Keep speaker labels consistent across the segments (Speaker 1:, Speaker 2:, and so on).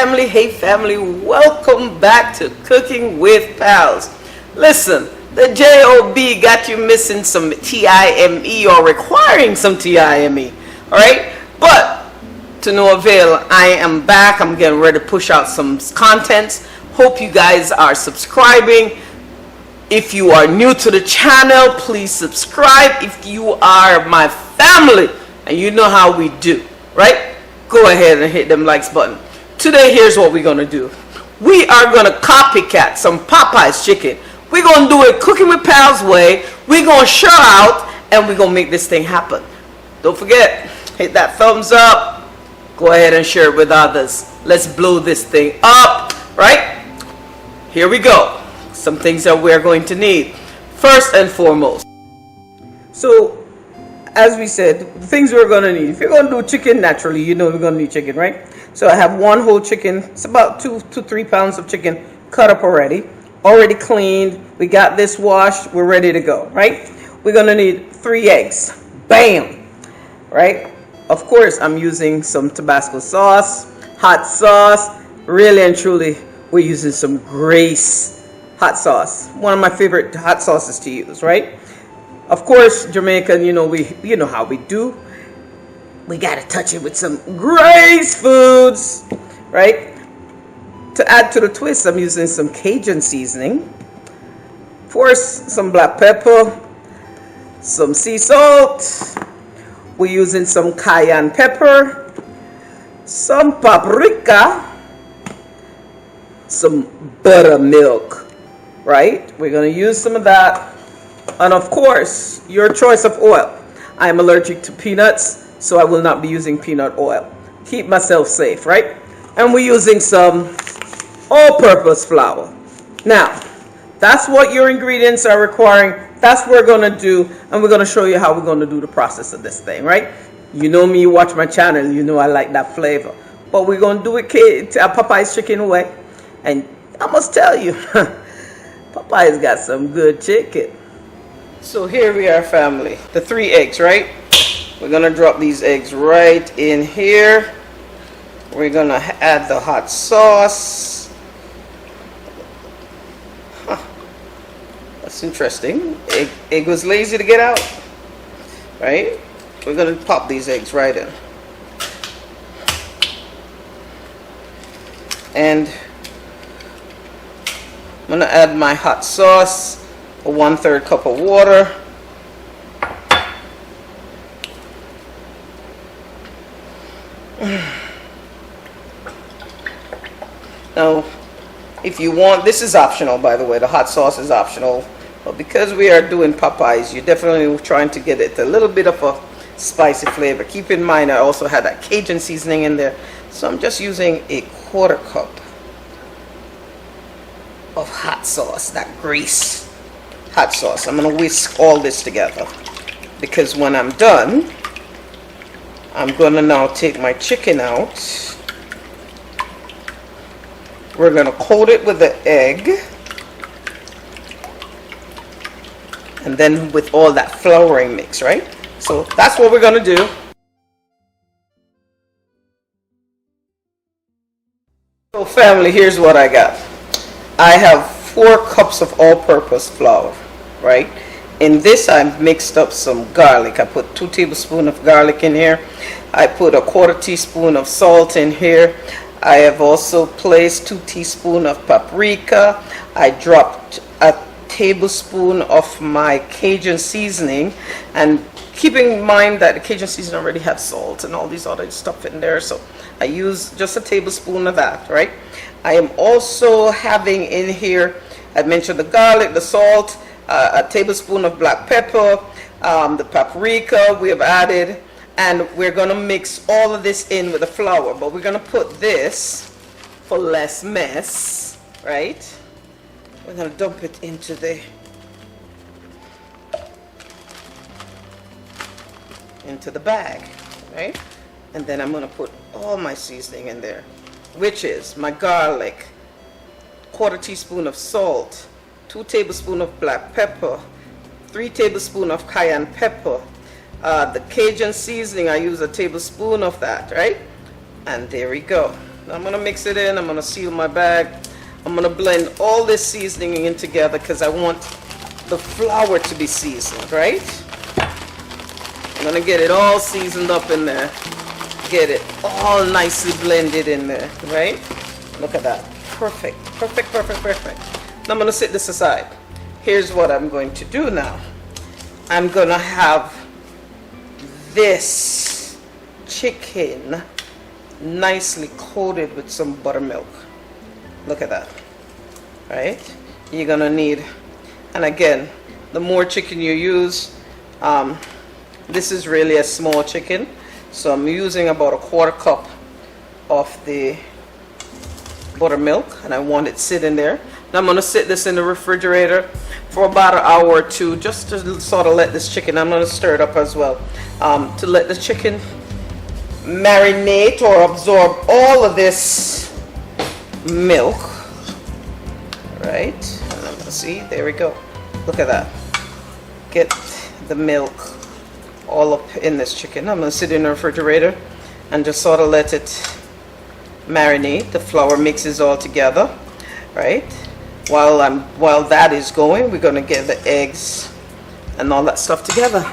Speaker 1: hey family, welcome back to Cooking with Pals. Listen, the JOB got you missing some TIME or requiring some TIME, alright? But to no avail, I am back. I'm getting ready to push out some contents. Hope you guys are subscribing. If you are new to the channel, please subscribe. If you are my family and you know how we do, right? Go ahead and hit them likes button. Today, here's what we're gonna do. We are gonna copycat some Popeye's chicken. We're gonna do it Cooking with Pals way. We're gonna shout out and we're gonna make this thing happen. Don't forget, hit that thumbs up. Go ahead and share it with others. Let's blow this thing up, right? Here we go. Some things that we're going to need. First and foremost. So, as we said, the things we're going to need. If you're going to do chicken, naturally, you know we're going to need chicken, right? So I have one whole chicken. It's about 2 to 3 pounds of chicken cut up already cleaned. We got this washed. We're ready to go, right? We're going to need 3 eggs. Bam! Right? Of course, I'm using some Tabasco sauce, hot sauce. Really and truly, we're using some Grace hot sauce. One of my favorite hot sauces to use, right? Of course, Jamaican, you know how we do. We gotta touch it with some Grace foods, right? To add to the twist, I'm using some Cajun seasoning. Of course, some black pepper, some sea salt. We're using some cayenne pepper, some paprika, some buttermilk, right? We're gonna use some of that. And of course, your choice of oil. I am allergic to peanuts, so I will not be using peanut oil. Keep myself safe, right? And we're using some all-purpose flour. Now, that's what your ingredients are requiring. That's what we're going to do, and we're going to show you how we're going to do the process of this thing, right? You know me, you watch my channel, you know I like that flavor. But we're going to do it Popeye's chicken way. And I must tell you, Popeye's got some good chicken. So here we are, family. The 3 eggs, right? We're gonna drop these eggs right in here. We're gonna add the hot sauce. Huh. That's interesting. Egg was lazy to get out, right? We're gonna pop these eggs right in. And I'm gonna add my hot sauce. A 1/3 cup of water. Now, if you want, this is optional, by the way. The hot sauce is optional, but because we are doing Popeyes, you're definitely trying to get it a little bit of a spicy flavor. Keep in mind, I also had that Cajun seasoning in there, so I'm just using a 1/4 cup of hot sauce, that Grace hot sauce. I'm going to whisk all this together because when I'm done, I'm going to now take my chicken out. We're going to coat it with the egg and then with all that flouring mix, right? So that's what we're going to do. So family, here's what I got. I have 4 cups of all-purpose flour, right? In this, I've mixed up some garlic. I put 2 tablespoons of garlic in here. I put a 1/4 teaspoon of salt in here. I have also placed 2 teaspoons of paprika. I dropped a tablespoon of my Cajun seasoning, and keeping in mind that the Cajun seasoning already has salt and all these other stuff in there, so I use just a tablespoon of that, right? I am also having in here, I mentioned the garlic, the salt, a tablespoon of black pepper, the paprika we have added, and we're going to mix all of this in with the flour. But we're going to put this for less mess, right? We're going to dump it into the bag, right? And then I'm going to put all my seasoning in there, which is my garlic, 1/4 teaspoon of salt, 2 tablespoons of black pepper, 3 tablespoons of cayenne pepper, the Cajun seasoning, I use a tablespoon of that, right? And there we go. I'm gonna mix it in. I'm gonna seal my bag. I'm gonna blend all this seasoning in together because I want the flour to be seasoned, right? I'm gonna get it all seasoned up in there. Get it all nicely blended in there, right? Look at that. Perfect, perfect, perfect, perfect. Now I'm gonna set this aside. Here's what I'm going to do now. I'm gonna have this chicken nicely coated with some buttermilk. Look at that, right? You're gonna need, and again, the more chicken you use, this is really a small chicken, so I'm using about a 1/4 cup of the buttermilk, and I want it sitting there. Now I'm gonna sit this in the refrigerator for about an hour or two, just to sort of let this chicken, I'm gonna stir it up as well, to let the chicken marinate or absorb all of this milk, right? And I'm gonna see, there we go. Look at that. Get the milk all up in this chicken. I'm gonna sit it in the refrigerator and just sort of let it marinate. The flour mixes all together, right? While that is going, we're gonna get the eggs and all that stuff together.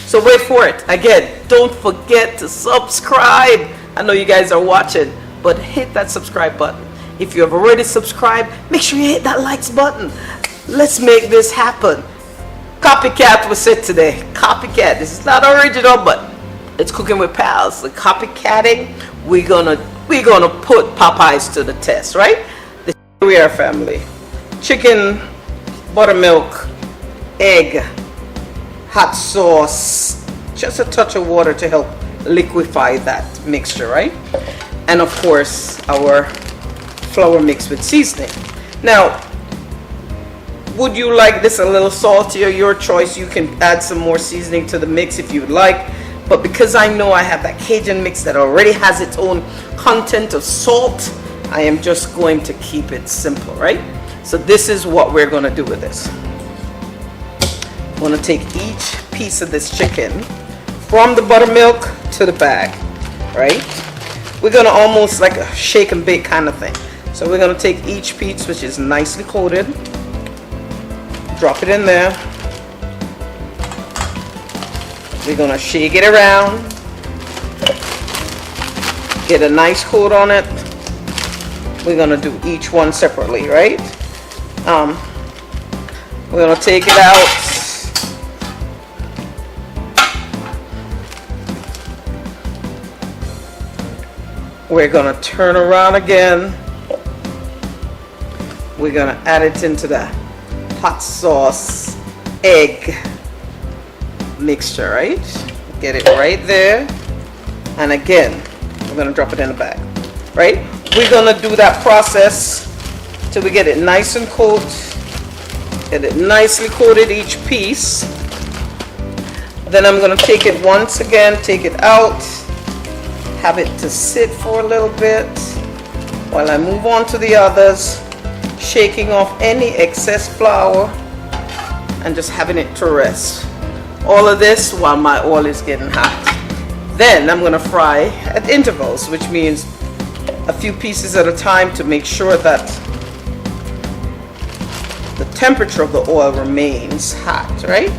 Speaker 1: So wait for it. Again, don't forget to subscribe. I know you guys are watching, but hit that subscribe button. If you have already subscribed, make sure you hit that likes button. Let's make this happen. Copycat was said today. Copycat. This is not original, but it's Cooking with Pals. The copycatting, we're gonna put Popeyes to the test, right? This is we are, family. Chicken, buttermilk, egg, hot sauce, just a touch of water to help liquefy that mixture, right? And of course, our flour mix with seasoning. Now, would you like this a little saltier? Your choice. You can add some more seasoning to the mix if you would like. But because I know I have that Cajun mix that already has its own content of salt, I am just going to keep it simple, right? So this is what we're going to do with this. I'm going to take each piece of this chicken from the buttermilk to the bag, right? We're going to almost like a shake and bake kind of thing. So we're going to take each piece, which is nicely coated, drop it in there. We're going to shake it around, get a nice coat on it. We're going to do each one separately, right? We're going to take it out. We're going to turn around again. We're going to add it into the hot sauce egg mixture, right? Get it right there. And again, we're going to drop it in the bag, right? We're going to do that process till we get it nice and coated. Get it nicely coated each piece. Then I'm going to take it once again, take it out, have it to sit for a little bit while I move on to the others, shaking off any excess flour and just having it to rest. All of this while my oil is getting hot. Then I'm going to fry at intervals, which means a few pieces at a time to make sure that the temperature of the oil remains hot, right?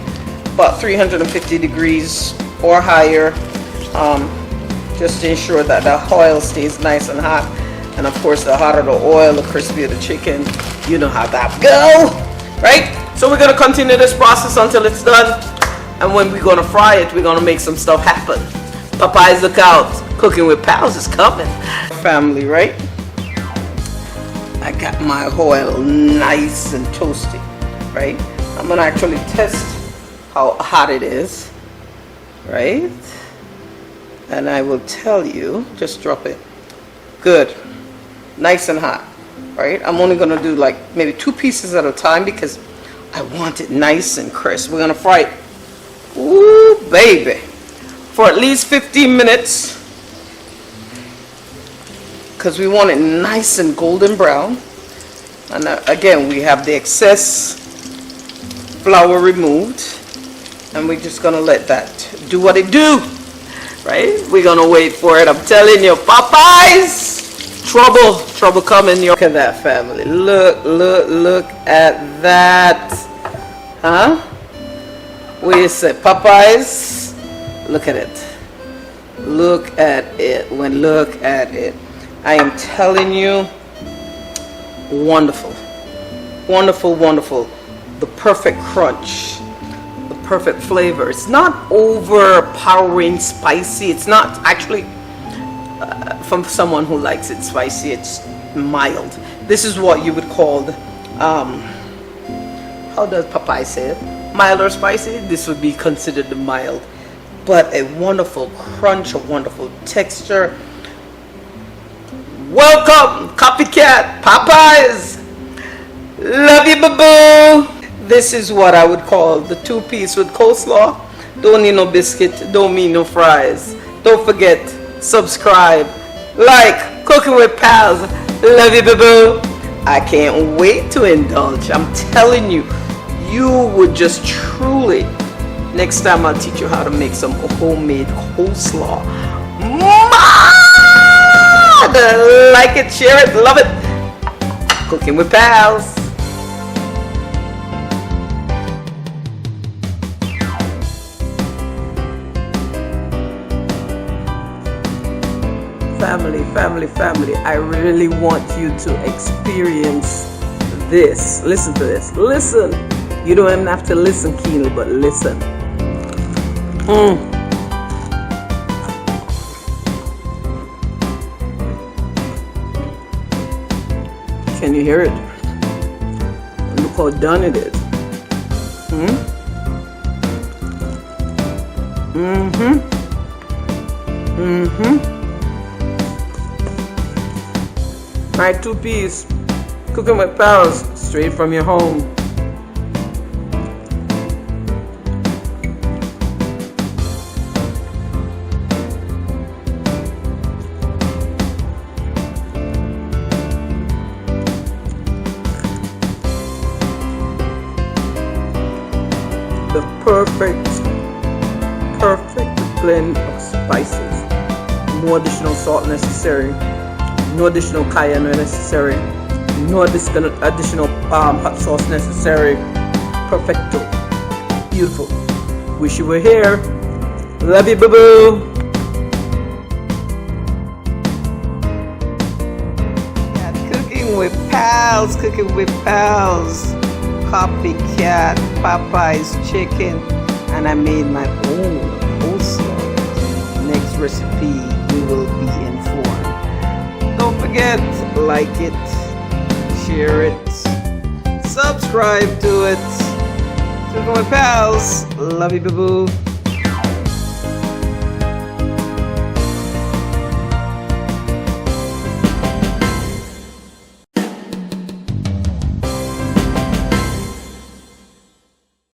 Speaker 1: About 350 degrees or higher, just to ensure that the oil stays nice and hot. And of course, the hotter the oil, the crispier the chicken. You know how that go, right? So we're gonna continue this process until it's done. And when we're gonna fry it, we're gonna make some stuff happen. Popeyes, look out. Cooking with Pals is coming. Family, right? I got my oil nice and toasty, right? I'm gonna actually test how hot it is, right? And I will tell you, just drop it. Good, nice and hot, right? I'm only gonna do like maybe 2 pieces at a time because I want it nice and crisp. We're gonna fry it, ooh baby, for at least 15 minutes because we want it nice and golden brown. And again, we have the excess flour removed, and we're just gonna let that do what it do, right? We're gonna wait for it. I'm telling you, Popeyes, trouble coming. Look at that, family. Look at that. Huh? What you say, Popeyes? Look at it. Look at it. Look at it. I am telling you, wonderful. Wonderful. The perfect crunch. The perfect flavor. It's not overpowering spicy. It's not actually, from someone who likes it spicy, it's mild. This is what you would call, how does Popeye say it? Mild or spicy? This would be considered mild. But a wonderful crunch, a wonderful texture. Welcome, Copycat, Popeyes. Love you, boo-boo. This is what I would call the 2-piece with coleslaw. Don't need no biscuit, don't need no fries. Don't forget, subscribe, like, Cooking with Pals. Love you, boo-boo. I can't wait to indulge. I'm telling you, you would just truly, next time I'll teach you how to make some homemade coleslaw. Like it, share it, love it. Cooking with Pals. Family, I really want you to experience this. Listen to this. Listen. You don't even have to listen keenly, but listen. Can you hear it? Look how done it is. Alright, 2-piece. Cooking with Pals, straight from your home. The perfect blend of spices. No additional salt necessary. No additional cayenne necessary. No additional hot sauce necessary. Perfecto. Beautiful. Wish you were here. Love you, boo-boo. Cooking with Pals. Cooking with Pals. Copycat, Popeye's chicken, and I made my own coleslaw. Next recipe, you will be informed. Don't forget, like it, share it, subscribe to it. Cooking with Pals. Love you, boo-boo.